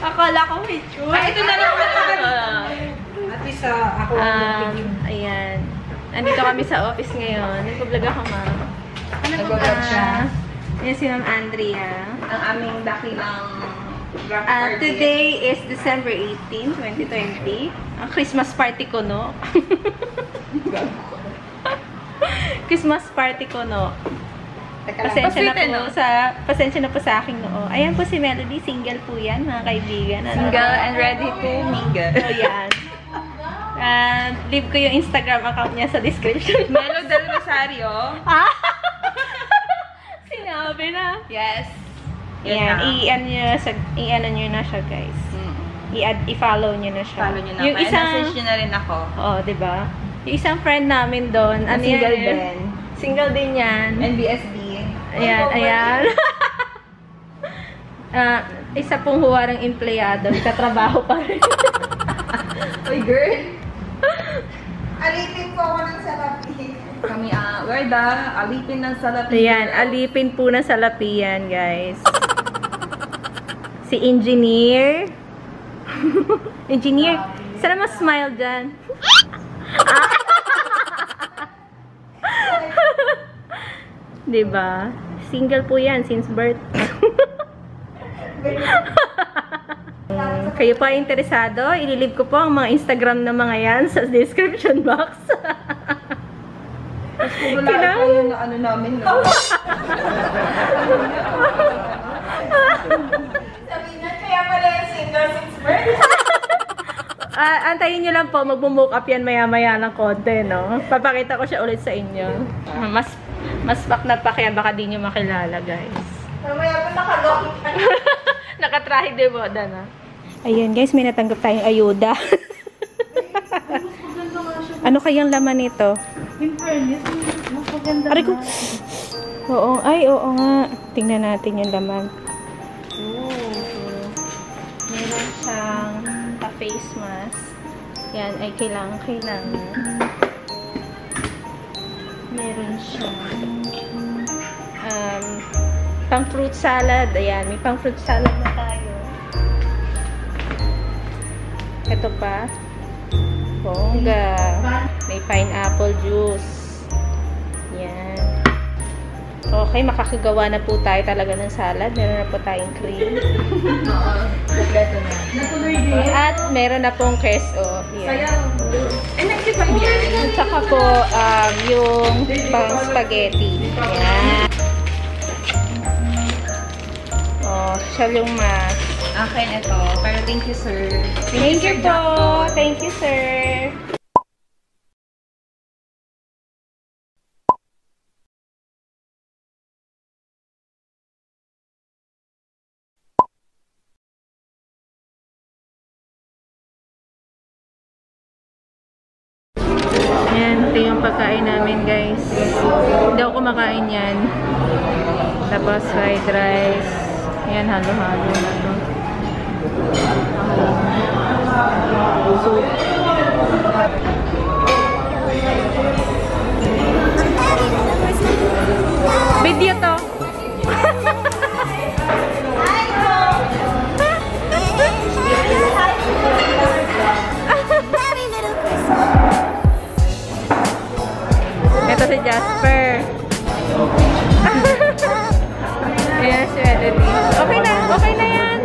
Akala ko may choice. Ay, ito na lang At least ako ayan. Andito kami sa office ngayon. Nag-vlog ako, ma'am. Ano po ba? Ayan si Ma'am Andrea. Ang aming dakilang today is December 18, 2020. Ang Christmas party ko, no? Christmas party ko, no? Pasensya na po sa aking noo. Ayan po si Melody, single po yan, mga kaibigan. Single and ready to mingle. So, yan. Leave ko yung Instagram account niya sa description. Melo del Rosario. Sinabi na. Yes. Yan, i-ano nyo na siya, guys. I-follow nyo na siya. Follow nyo na ako. I-message nyo na rin ako. Oo, diba? Yung isang friend namin doon, single din. Single din yan. NBSD. Ayan, ayan. Isa pong huwarang empleyado, katrabaho pa rin. Uy, girl. Alipin po ako ng salapi. Kami, alipin ng salapi. Ayan, alipin po ng salapi yan, guys. Si Engineer. Engineer, sana mas smile dyan. Diba? Single po yan since birth. Kayo pa interesado, ililib ko po ang mga Instagram ng mga yan sa description box. Kailangan yung ano namin, no? Sabihin na, kaya pala yung single since birth. Antayin nyo lang po, mag-mock up yan maya-maya ng konti, no? Papakita ko siya ulit sa inyo. Mas paknat pa kaya baka di nyo makilala, guys. Mamaya po nakalokit ka. Nakatrahe de boda na. Ayan, guys, may natanggap tayong ayuda. Ano kayang laman nito? In fairness, mas maganda Aray ko. Oo, oo nga. Tingnan natin yung laman. Meron siyang face mask. Yan ay kailangan. Meron siyang pang fruit salad. Ayan, may pang fruit salad na tayo. Ito pa. Bongga. May pineapple juice. Yan. Okay, makakagawa na po tayo talaga ng salad. Meron na po tayong cream. Oo, kompleto na. Natuloy din. At meron na pong queso. Sayang. Nag-divide yan. At saka po, yung pang spaghetti. Yan. Siya yung mask. Akin ito. Pero thank you, sir. Thank you po. Thank you, sir. Yan, ito yung pagkain namin, guys. Hindi ako kumakain yan. Tapos fried rice. Yan, halo-halo na to. Soup. Video to. Ito si Jasper. Ayan si Melody. Okay na yan.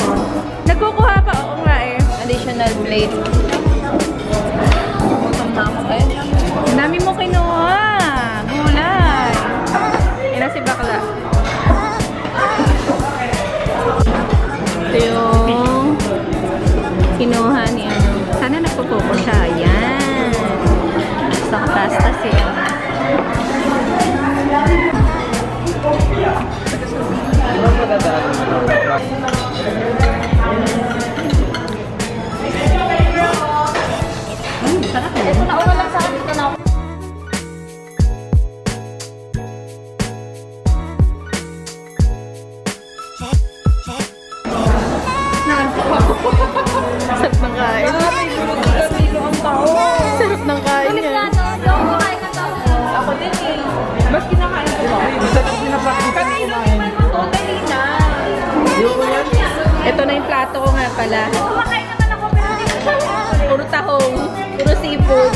Nagkukuha pa. Oo nga eh. Additional plate. Gutom na ako kayo. Ang dami mo kinuha. Gulay. Yan si bakla. Ito yung kinuha ni ano. Sana nagpupupo siya. Ayan. Sa pasta siya. Sarap eh. Ito na una lang sa akin. Dito na ako. Sarap ng kain. Sarap ng kain yan. Ako din eh. Mas kinakain ko ba? Ito na yung plato ko nga pala. Kumakain naman ako pero hindi ko Puro tahong, puro seafood.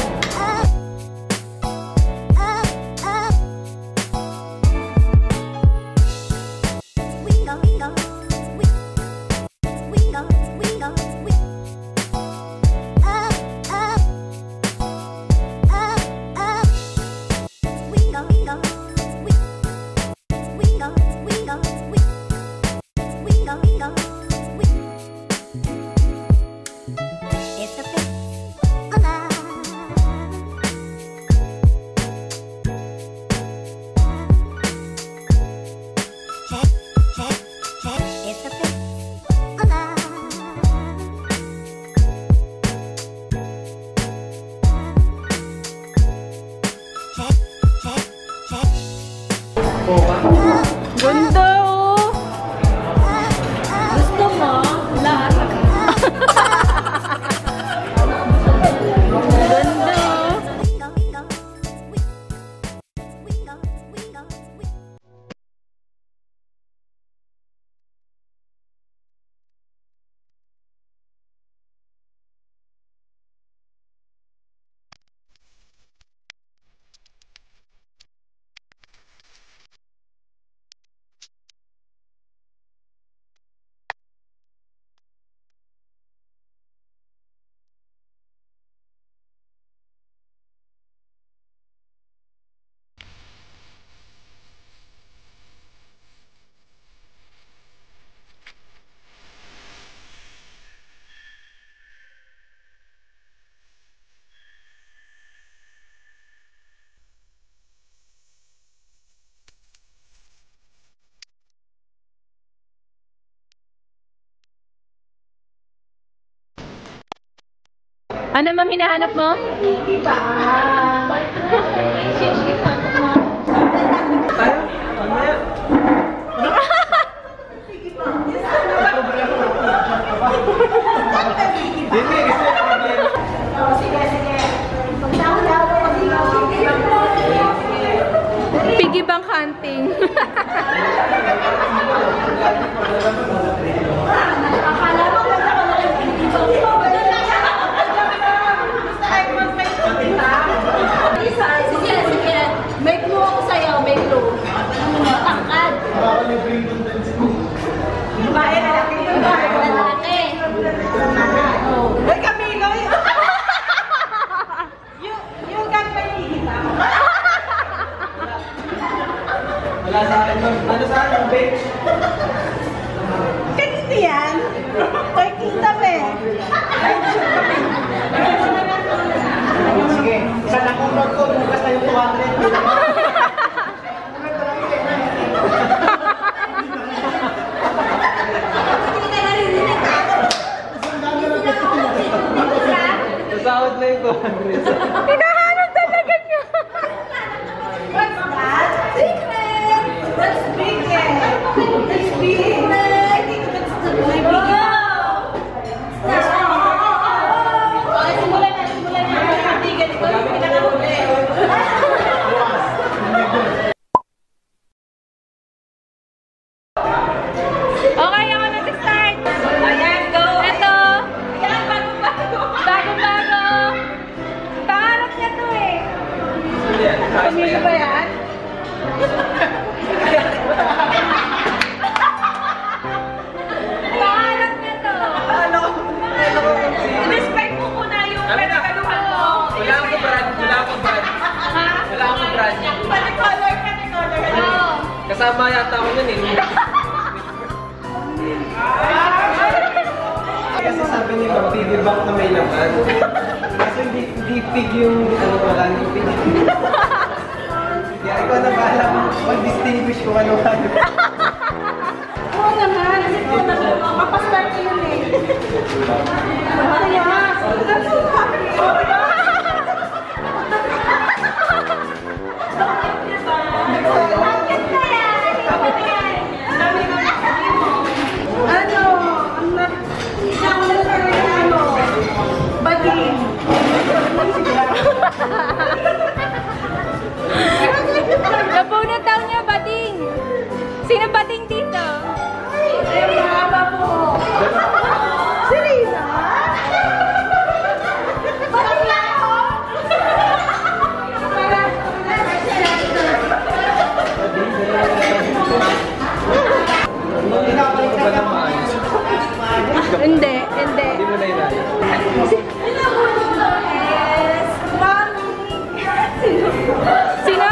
Ganda oh! Gusto mo? Lahat. Ganda oh! Ano ma'am hinahanap mo? Piggy bank hunting. Sige. May clue ako sa'yo, may clue. Tangkad. Babae na laki. Lalaki. Ay, Camilo! Yung gagawin hihita. Wala sa akin, ma'am. Ano sa akin, babe? Kanina yan? Ay, kita me. Sige, isa na kong ko, bukas na yung 200. Sasahod na yung 200. Hinahanap talaga niya. What's that? Secret! That's big eh! That's big! I think that's the my big. Simulan na. Hatigan ko yung pinakahuli. Okay, ako na start. Ayan, go! Ito. Ayan, bago-bago. Bago-bago. Pangarap niya to eh. Pamilya ba yan? Pangarap niya to. Respect mo muna yung pinagaluhan mo. Wala akong brand. Pati-color. Oo. Kasama yata ako nun eh. Kasi sabi nila, piggy bank na may laman. Kasi hindi pig yung ano wala yung pig. Kaya ikaw na bahala mag-distinguish kung ano ka. Oo naman. Ito na. Kapastart ko yun eh. Kaya. That's so happy. Nabunot daw niya, bating. Sino bating dito? Ay, mahaba po. Hindi, hindi. Hindi mo na inaya. Sino?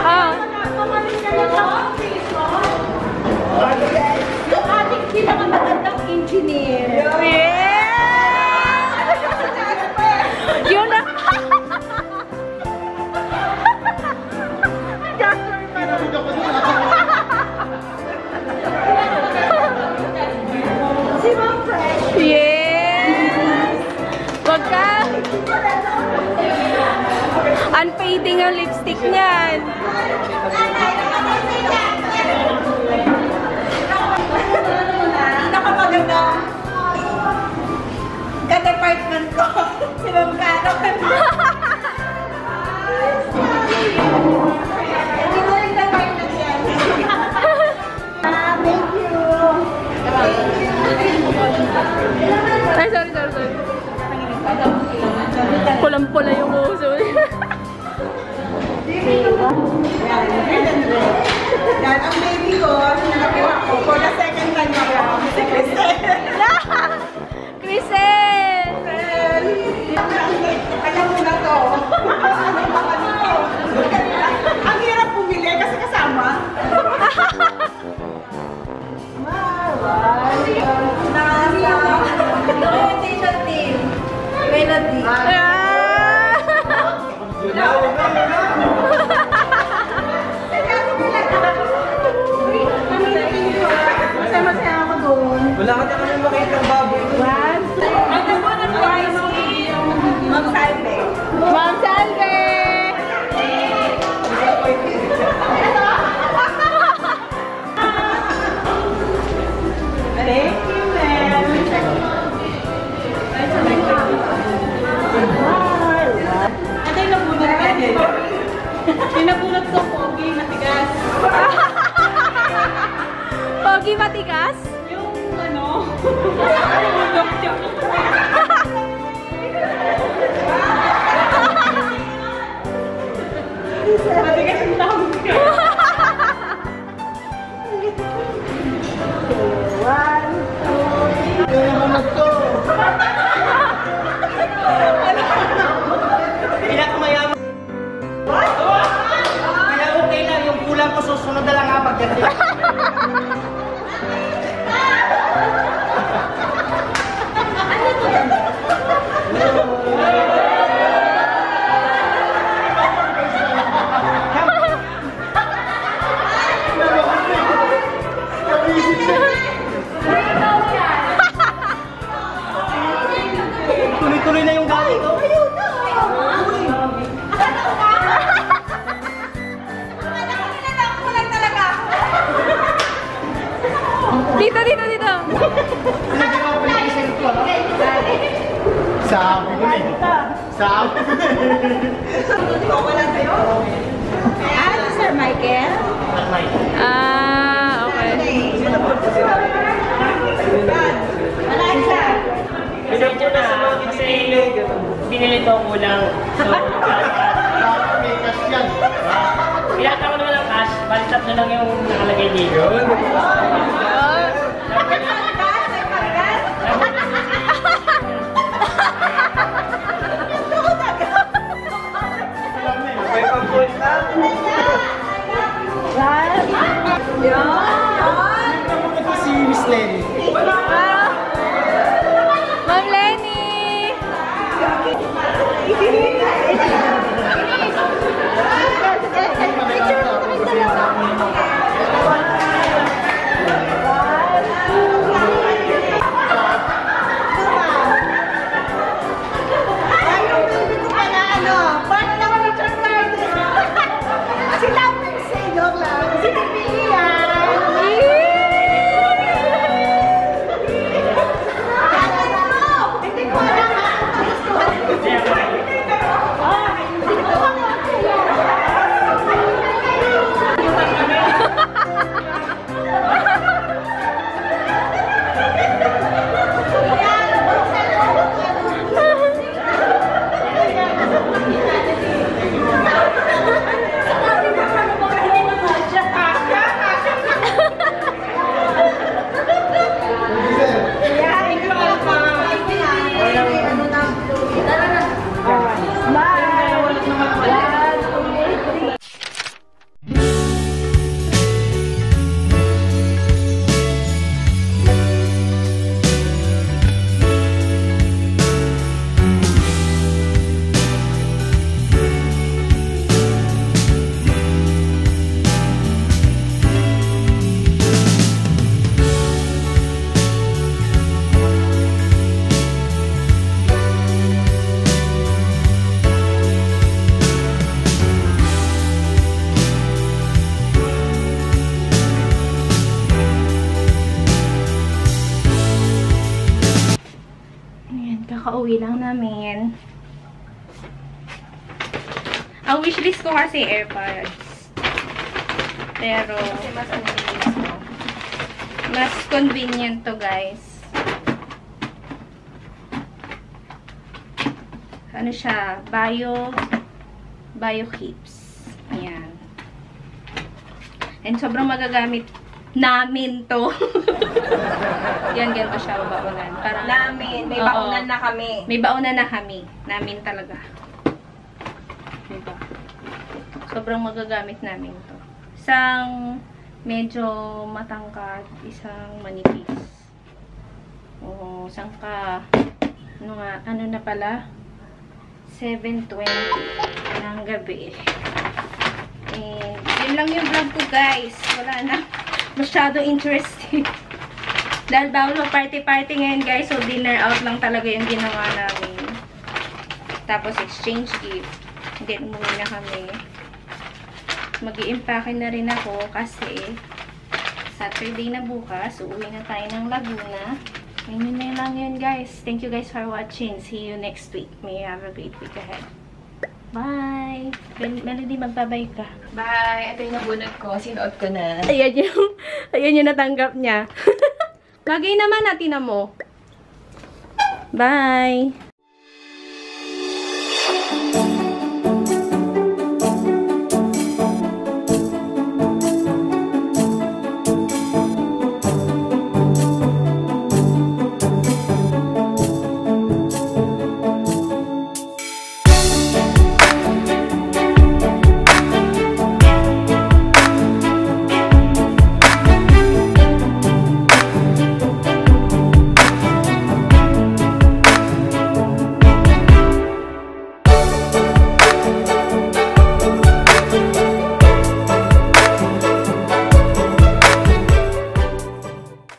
Ah. Yung ating pinakamagandang engineer. Yun na. Si Ma'am Fresh. Yes! Wag ka. Unfading ang lipstick niyan. Nakamaganda. Ka-department ko. Si Ma'am Caro. Hindi ko rin department yan. Thank you. Ay, sorry. Pulang-pula yung uso. Yan, ang baby ko, nakuha ko for the second time na si Cristel. Crisel! Alam mo na to. Ang hirap pumili kasi kasama. Nasa orientation team. Melody. Masaya ako doon. Wala ka na kami makita ang baboy. Ang nabunan ko ay Ma'am Salve. Ma'am Salve! Thank you, ma'am. Ano yung nabunot ka din? Yung nabunot ko, pogi, matigas. Pogi matigas? Yung ano? Nabunot yun. Matigas yung tawag ka. Pinakamayaman. Kaya okay na, yung kulang ko susunod na lang ha pagdating. Tuloy-tuloy na yung galing ko. Dito. Sabi ko na eh. Sabi ko na eh. Wala sa'yo? Ah, Sir Michael? Ah, okay. Wala isa. Pinagpo na sa mga Kasi kinikilig. binili ko kulang. So, May cash yan. pinata ko naman ang cash. Balik tatlo lang yung nakalagay dito. May pagpunta. Ito si Miss Lenny. Ma'am Lenny! Ang wishlist ko kasi AirPods. Pero, mas convenient to, guys. Ano siya? Bio Keeps. Ayan. And sobrang magagamit namin to. Yan, ganito siya, babaunan. Parang, Namin. May Oo. baunan na kami. May baunan na kami. Namin talaga. Diba? Sobrang magagamit namin to. Isang medyo matangkad, isang manipis. Oo, isang ano na pala? 7:20 ng gabi. And, yun lang yung vlog ko, guys. Wala na. Masyado interesting. Dahil bawal party-party ngayon, guys. So, dinner out lang talaga yung ginawa namin. Tapos, exchange gift. Then, umuwi na kami. Mag-i-impake na rin ako kasi Saturday na bukas. Uuwi na tayo ng Laguna. And yun na lang yun, guys. Thank you guys for watching. See you next week. May you have a great week ahead. Bye! Melody, magbabay ka. Bye. Ito yung nabunod ko. Sinuot ko na. Ayan yung natanggap niya. Lagay naman natin na mo. Bye!